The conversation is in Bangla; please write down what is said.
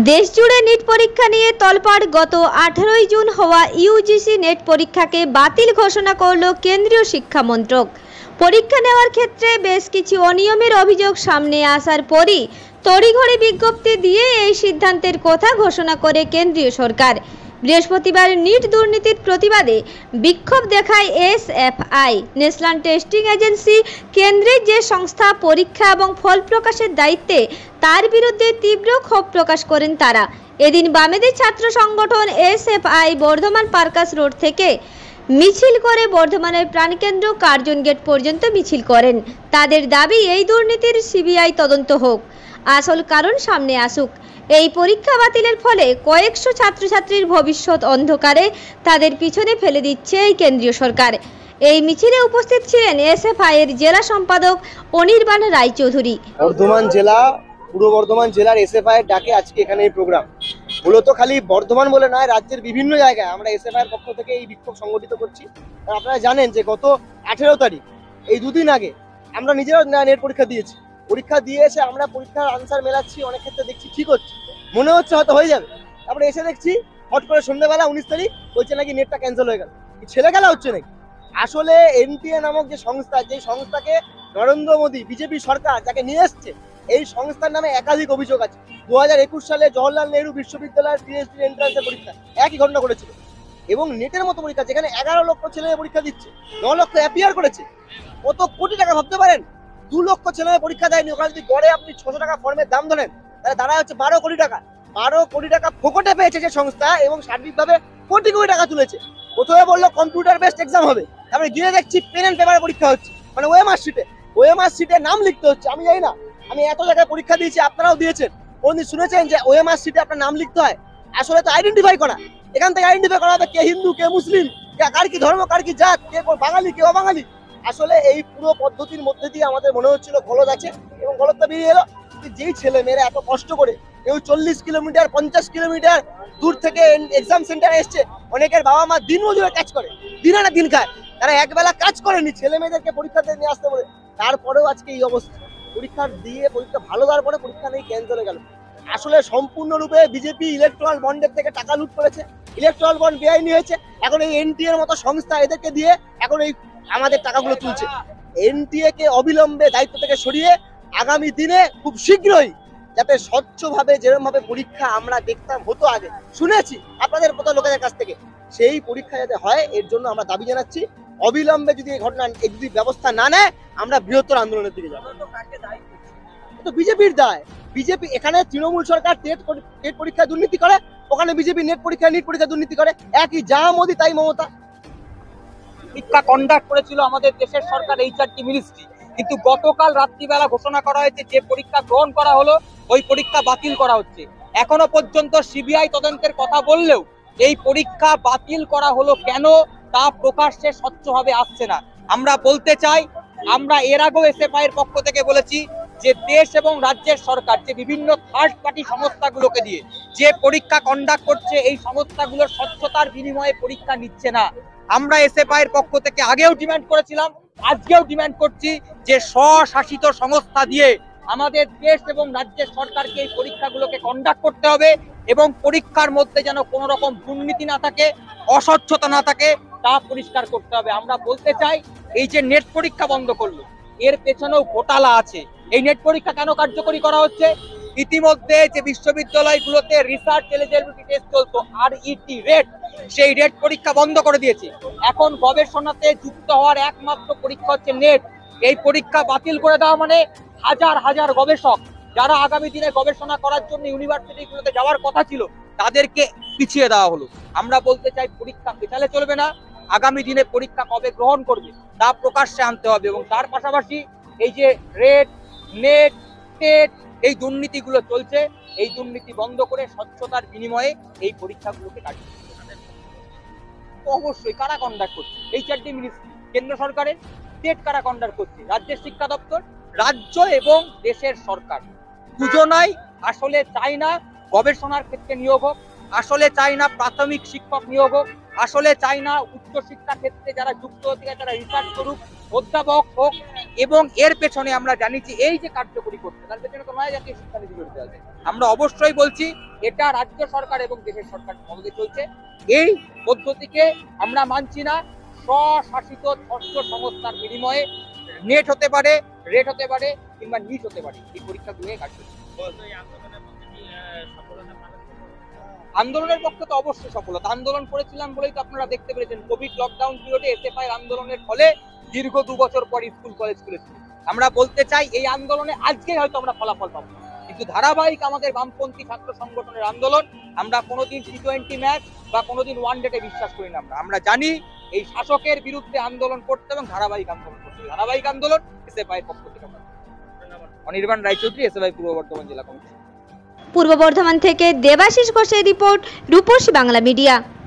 দেশ জুড়ে নিট পরীক্ষা নিয়ে তোলপাড়। গত 18 জুন হওয়া ইউজিসি নেট পরীক্ষাকে বাতিল ঘোষণা করল কেন্দ্রীয় শিক্ষা মন্ত্রক। পরীক্ষা নেওয়ার ক্ষেত্রে বেশ কিছু অনিয়মের অভিযোগ সামনে আসার পরই তড়িঘড়ি বিজ্ঞপ্তি দিয়ে এই সিদ্ধান্তের কথা ঘোষণা করে কেন্দ্রীয় সরকার। বৃহস্পতিবার নিট দুর্নীতির প্রতিবাদে বিক্ষোভ দেখায় এসএফআই। ন্যাশনাল টেস্টিং এজেন্সি কেন্দ্রের যে সংস্থা পরীক্ষা এবং ফল প্রকাশের দায়িত্বে, তার বিরুদ্ধে তীব্র ক্ষোভ প্রকাশ করেন তারা। এদিন বামেদের ছাত্র সংগঠন এসএফআই বর্ধমান পার্কাস রোড থেকে মিছিল করে বর্ধমানের প্রাণকেন্দ্র কার্জন গেট পর্যন্ত মিছিল করেন। তাদের দাবি, এই দুর্নীতির সিবিআই তদন্ত হোক, আসল কারণ সামনে আসুক। এই পরীক্ষা বাতিলের ফলে কয়েকশো ছাত্রছাত্রীর ভবিষ্যৎ অন্ধকারে তাদের পিছনে ফেলে দিচ্ছে এই কেন্দ্রীয় সরকার। এই মিছিলে উপস্থিত ছিলেন এসএফআই এর জেলা সম্পাদক অনির্বাণ রায়চৌধুরী। বর্ধমান জেলা, পূর্ব বর্ধমান জেলার এসএফআই এর ডাকে আজকে এখানে এই প্রোগ্রাম। মূলত খালি বর্ধমান বলে নয়, রাজ্যের বিভিন্ন জায়গায় আমরা এসএফআই এর পক্ষ থেকে এই বিক্ষোভ সংগঠিত করছি। আপনারা জানেন যে গত 18 তারিখ, এই দুদিন আগে আমরা নিজেরাও নেট পরীক্ষা দিয়েছি। পরীক্ষা দিয়ে এসে আমরা পরীক্ষার আনসার মেলাচ্ছি, অনেক ক্ষেত্রে দেখছি ঠিক হচ্ছে, মনে হচ্ছে হয়তো হয়ে যাবে। তারপরে এসে দেখছি হট করে সন্ধ্যাবেলা 19 তারিখ বলছে নাকি নেটটা ক্যান্সেল হয়ে গেল। ছেলে খেলা হচ্ছে নাকি? আসলে এনটিএ নামক যে সংস্থা, যে সংস্থাকে নরেন্দ্র মোদী বিজেপি সরকার যাকে নিয়ে এসছে, এই সংস্থার নামে একাধিক অভিযোগ আছে। 2021 সালে জওহরলাল নেহরু বিশ্ববিদ্যালয়ের পিএইচডি এন্ট্রান্সের পরীক্ষা একই ঘটনা করেছিল, এবং নেটের মতো পরীক্ষা যেখানে 11 লক্ষ ছেলে পরীক্ষা দিচ্ছে, 9 লক্ষ অ্যাপিয়ার করেছে। কত কোটি টাকা ভাবতে পারেন? 2 লক্ষ ছেলে পরীক্ষা দেয়নি। ওখানে যদি গড়ে আপনি 600 টাকা ফর্মের দাম ধরেন, তাহলে দাঁড়ায় হচ্ছে 12 কোটি টাকা। 12 কোটি টাকা ফোকটে পেয়েছে যে সংস্থা, এবং সার্বিকভাবে কোটি কোটি টাকা তুলেছে। প্রথমে বললো কম্পিউটার বেসড এক্সাম হবে, তারপরে গিয়ে দেখছি পেন এন্ড পেপারে পরীক্ষা হচ্ছে, মানে ওএমআর শিটে নাম লিখতে হচ্ছে। আমি জানি না, আমি এত জায়গায় পরীক্ষা দিয়েছি, আপনারাও দিয়েছেন, কোনদিন শুনেছেন যে ওএমআর শিটে আপনার নাম লিখতে হয়? আসলে তো আইডেন্টিফাই করা, এখান থেকে আইডেন্টিফাই করা হবে কে হিন্দু, কে মুসলিম, কার কি ধর্ম, কার কি জাত, কে বাঙালি, কে অবাঙালি। আসলে এই পুরো পদ্ধতির মধ্যে দিয়ে আমাদের মনে হচ্ছিল গলদ আছে, এবং গলদটা বেরিয়ে এলো। যেই ছেলে মেয়েরা এত কষ্ট করে, কেউ 40 কিলোমিটার 50 কিলোমিটার দূর থেকে এক্সাম সেন্টারে এসছে, অনেকের বাবা মা দিন মজুরে কাজ করে, দিন আনা দিন খায়, তারা একবেলা কাজ করেনি ছেলে মেয়েদেরকে পরীক্ষা দিয়ে নিয়ে আসতে বলে। তারপরেও আজকে এই অবস্থা। পরীক্ষা দিয়ে পরীক্ষা ভালো দেওয়ার পরে পরীক্ষা নেই, ক্যান্সেল হয়ে গেল। আসলে সম্পূর্ণরূপে বিজেপি ইলেকট্রাল বন্ডের থেকে টাকা লুট করেছে, ইলেকট্রাল বন্ড বেআইনি হয়েছে। এখন এই এনটিএ এর মতো সংস্থা, এদেরকে দিয়ে এখন এই আমাদের টাকাগুলো তুলছে। এনটিএ কে অবিলম্বে দায়িত্ব থেকে সরিয়ে আগামী দিনে খুব শীঘ্রই যাতে স্বচ্ছভাবে, যেরকম ভাবে পরীক্ষা আমরা দেখতাম হতো আগে, শুনেছি আপনাদের মতো লোকেদের কাছ থেকে, সেই পরীক্ষা যাতে হয়, এর জন্য আমরা দাবি জানাচ্ছি। অবিলম্বে যদি এই ঘটনা, যদি ব্যবস্থা না নেয়, আমরা বৃহত্তর আন্দোলনের দিকে যাবো। তো বিজেপির দায়। বিজেপি এখানে তৃণমূল সরকার টেট পরীক্ষা দুর্নীতি করে, ওখানে বিজেপি নিট পরীক্ষা দুর্নীতি করে। একই, যা মোদি তাই মমতা। পরীক্ষা কন্ডাক্ট করেছিল আমাদের দেশের সরকার, এইচআরটি মিনিস্ট্রি, কিন্তু গতকাল রাত্রিবেলা ঘোষণা করা হয়েছে যে পরীক্ষা গ্রহণ করা হলো, ওই পরীক্ষা বাতিল করা হচ্ছে। এখনো পর্যন্ত সিবিআই তদন্তের কথা বললেও এই পরীক্ষা বাতিল করা হলো কেন, তা প্রকাশ্যে স্বচ্ছভাবে আসছে না। আমরা বলতে চাই, আমরা এর আগেও এসএফআই এর পক্ষ থেকে বলেছি যে দেশ এবং রাজ্যের সরকার যে বিভিন্ন থার্ড পার্টি সংস্থাগুলোকে দিয়ে যে পরীক্ষা কন্ডাক্ট করছে, এই সংস্থাগুলোর স্বচ্ছতার বিনিময়ে পরীক্ষা নিচ্ছে না। আমরা এসএফআই এর পক্ষ থেকে আগেও ডিমান্ড করেছিলাম, আজকেও ডিমান্ড করছি যে স্বশাসিত সংস্থা দিয়ে আমাদের দেশ এবং রাজ্যের সরকারকে এই পরীক্ষাগুলোকে কন্ডাক্ট করতে হবে, এবং পরীক্ষার মধ্যে যেন কোনো রকম দুর্নীতি না থাকে, অস্বচ্ছতা না থাকে, তা পরিষ্কার করতে হবে। আমরা বলতে চাই, এই যে নেট পরীক্ষা বন্ধ করলো, এর পেছনেও ঘোটালা আছে। এই নেট পরীক্ষা কেন কার্যকরী করা হচ্ছে? ইতিমধ্যে যে বিশ্ববিদ্যালয়গুলোতে রিসার্চ এলিজিবিলিটি টেস্ট চলতো, আরইটি রেট, সেই রেট পরীক্ষা বন্ধ করে দিয়েছে। এখন গবেষণাতে যুক্ত হওয়ার একমাত্র পরীক্ষা হচ্ছে নেট। এই পরীক্ষা বাতিল করে দেওয়া মানে হাজার হাজার গবেষক যারা আগামী দিনে গবেষণা করার জন্য ইউনিভার্সিটিগুলোতে যাওয়ার কথা ছিল, তাদেরকে পিছিয়ে দেওয়া হলো। আমরা বলতে চাই, পরীক্ষা পেছালে চলবে না। আগামী দিনে পরীক্ষা কবে গ্রহণ করবে তা প্রকাশ্যে আনতে হবে, এবং তার পাশাপাশি এই যে রেট, নেট, টেট, এই দুর্নীতিগুলো চলছে, এই দুর্নীতি বন্ধ করে স্বচ্ছতার বিনিময়ে এই পরীক্ষাগুলোকে কাটিয়ে দিতে হবে। অবশ্যই কারা কন্ডাক্ট করছে? এইচআরটি মিনিস্ট্রি, কেন্দ্র সরকারের। টেট কারা কন্ডাক্ট করছে? রাজ্যের শিক্ষা দপ্তর। রাজ্য এবং দেশের সরকার দুজনাই আসলে চায় না গবেষণার ক্ষেত্রে নিয়োগ হোক, আসলে চাই না প্রাথমিক শিক্ষক নিয়োগ হোক, আসলে চাই না উচ্চশিক্ষা ক্ষেত্রে যারা যুক্ত হতে তারা রিসার্চ করুক, অধ্যাপক হোক। এবং এর পেছনে আমরা জানি যে এই যে কার্যকরী করছে তার পেছনে তো নয় জাতীয় শিক্ষানীতি জড়িত আছে। আমরা অবশ্যই বলছি এটা রাজ্য সরকার এবং দেশের সরকার মদদে চলছে, এই পদ্ধতিকে আমরা মানছি না। স্বশাসিত ষষ্ঠ সংস্থার বিনিময়ে নেট হতে পারে, রেট হতে পারে, কিংবা নিট হতে পারে, এই পরীক্ষাগুলো কার্যকরী। আন্দোলনের পক্ষে তো অবশ্যই সফলতা, আন্দোলন করেছিলাম বলেই তো আপনারা দেখতে পেরেছেন কোভিড লকডাউন পিরিয়ডে এসএফআই আন্দোলনের ফলে দীর্ঘ 2 বছর পর স্কুল কলেজ খুলেছিল। আমরা বলতে চাই এই আন্দোলনে আজকে হয়তো আমরা ফলাফল পাবো, কিন্তু ধারাবাহিক আমাদের বামপন্থী ছাত্র সংগঠনের আন্দোলন, আমরা কোনোদিন টি20 ম্যাচ বা কোনোদিন ওয়ানডেতে বিশ্বাস করি না। আমরা জানি এই শাসকের বিরুদ্ধে আন্দোলন করতে এবং ধারাবাহিক আন্দোলন করতে, ধারাবাহিক আন্দোলন এসএফআই পক্ষ থেকে। অনির্বাণ রায়চৌধুরী, এসএফআই পূর্ব বর্ধমান জেলা কমিটি। পূর্ব বর্ধমান থেকে দেবাশিস ঘোষের রিপোর্ট, রূপসী বাংলা মিডিয়া।